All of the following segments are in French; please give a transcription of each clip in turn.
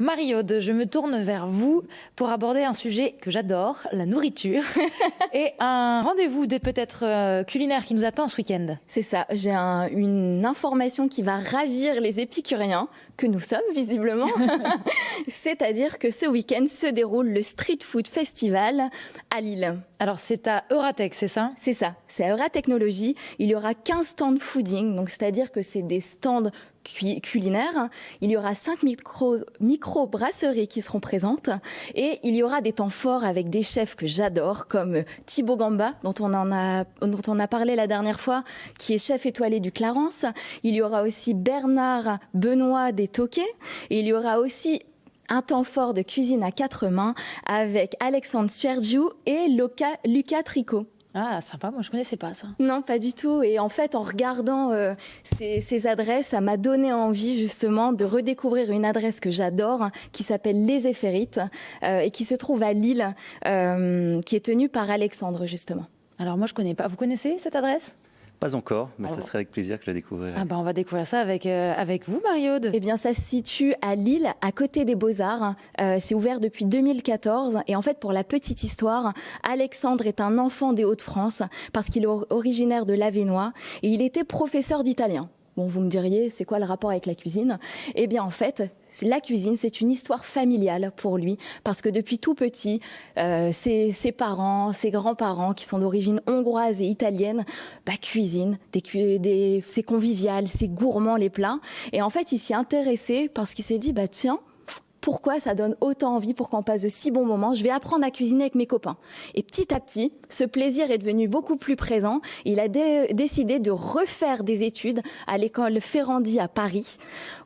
Marie-Aude, je me tourne vers vous pour aborder un sujet que j'adore, la nourriture, et un rendez-vous peut-être culinaire qui nous attend ce week-end. C'est ça, j'ai une information qui va ravir les épicuriens, que nous sommes visiblement. C'est-à-dire que ce week-end se déroule le Street Food Festival à Lille. Alors c'est à Euratech, c'est ça? C'est ça, c'est à Euratechnologie. Il y aura 15 stands fooding, donc c'est-à-dire que c'est des stands culinaires. Il y aura 5 micro-brasseries qui seront présentes et il y aura des temps forts avec des chefs que j'adore comme Thibaut Gamba dont on a parlé la dernière fois, qui est chef étoilé du Clarence. Il y aura aussi Bernard Benoît des Toquets et il y aura aussi un temps fort de cuisine à 4 mains avec Alexandre Suergiou et Lucas Tricot. Ah, sympa, moi je connaissais pas ça. Non, pas du tout. Et en fait, en regardant ces adresses, ça m'a donné envie justement de redécouvrir une adresse que j'adore, qui s'appelle Les Éphérites, et qui se trouve à Lille, qui est tenue par Alexandre justement. Alors moi je connais pas. Vous connaissez cette adresse ? Pas encore, mais ça serait avec plaisir que je la découvrirai. Ah on va découvrir ça avec vous, Marie-Aude. Eh bien, ça se situe à Lille, à côté des Beaux-Arts. C'est ouvert depuis 2014. Et en fait, pour la petite histoire, Alexandre est un enfant des Hauts-de-France parce qu'il est originaire de l'Avesnois et il était professeur d'italien. Bon, vous me diriez, c'est quoi le rapport avec la cuisine ? Eh bien, en fait, la cuisine, c'est une histoire familiale pour lui, parce que depuis tout petit, ses parents, ses grands-parents, qui sont d'origine hongroise et italienne, cuisinent, c'est convivial, c'est gourmand les plats. Et en fait, il s'y est intéressé parce qu'il s'est dit, tiens, pourquoi ça donne autant envie, pourquoi on passe de si bons moments. Je vais apprendre à cuisiner avec mes copains. Et petit à petit, ce plaisir est devenu beaucoup plus présent. Il a décidé de refaire des études à l'école Ferrandi à Paris,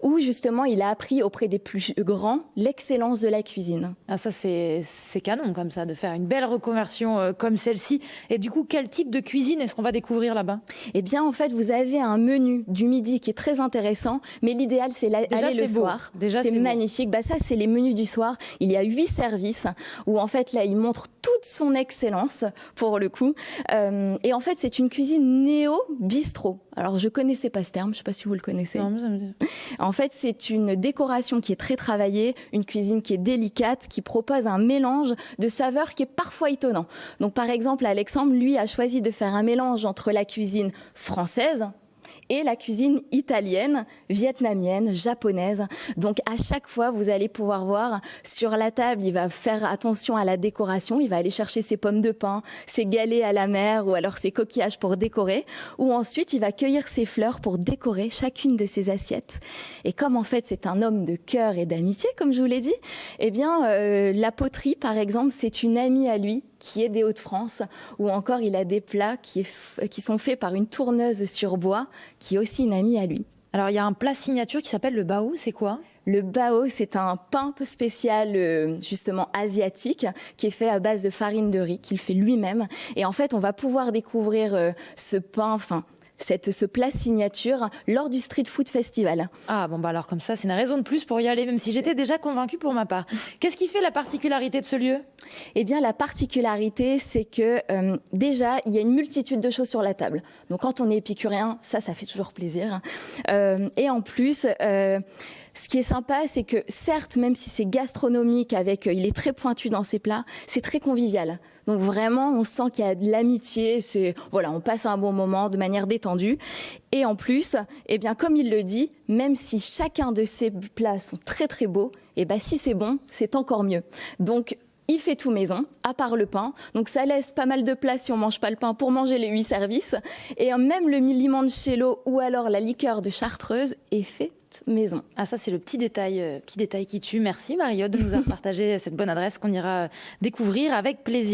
où justement il a appris auprès des plus grands l'excellence de la cuisine. Ah ça c'est canon comme ça, de faire une belle reconversion comme celle-ci. Et du coup, quel type de cuisine est-ce qu'on va découvrir là-bas ? Eh bien en fait, vous avez un menu du midi qui est très intéressant, mais l'idéal c'est aller le soir. Déjà, c'est magnifique. Ça c'est les menus du soir. Il y a 8 services où en fait là il montre toute son excellence pour le coup. Et en fait c'est une cuisine néo-bistrot. Alors je connaissais pas ce terme, je sais pas si vous le connaissez. Non, ça me dit. En fait c'est une décoration qui est très travaillée, une cuisine qui est délicate, qui propose un mélange de saveurs qui est parfois étonnant. Donc par exemple Alexandre lui a choisi de faire un mélange entre la cuisine française et la cuisine italienne, vietnamienne, japonaise. Donc à chaque fois, vous allez pouvoir voir sur la table, il va faire attention à la décoration, il va aller chercher ses pommes de pin, ses galets à la mer ou alors ses coquillages pour décorer, ou ensuite il va cueillir ses fleurs pour décorer chacune de ses assiettes. Et comme en fait c'est un homme de cœur et d'amitié, comme je vous l'ai dit, eh bien la poterie par exemple, c'est une amie à lui qui est des Hauts-de-France, ou encore il a des plats qui sont faits par une tourneuse sur bois, qui est aussi une amie à lui. Alors il y a un plat signature qui s'appelle le bao, c'est quoi ? Le bao, c'est un pain spécial justement asiatique qui est fait à base de farine de riz, qu'il fait lui-même. Et en fait, on va pouvoir découvrir ce pain, ce plat signature lors du Street Food Festival. Ah alors comme ça, c'est une raison de plus pour y aller, même si j'étais déjà convaincue pour ma part. Qu'est-ce qui fait la particularité de ce lieu ? Eh bien, la particularité, c'est que déjà, il y a une multitude de choses sur la table. Donc, quand on est épicurien, ça fait toujours plaisir. Et en plus, ce qui est sympa, c'est que certes, même si c'est gastronomique, il est très pointu dans ses plats, c'est très convivial. Donc vraiment, on sent qu'il y a de l'amitié. On passe un bon moment de manière détendue. Et en plus, eh bien, comme il le dit, même si chacun de ces plats sont très très beaux, si c'est bon, c'est encore mieux. Donc il fait tout maison, à part le pain. Donc ça laisse pas mal de place si on mange pas le pain pour manger les 8 services. Et même le limoncello ou alors la liqueur de Chartreuse est fait maison. Ah ça c'est le petit détail qui tue. Merci Marie-Aude de nous avoir partagé cette bonne adresse qu'on ira découvrir avec plaisir.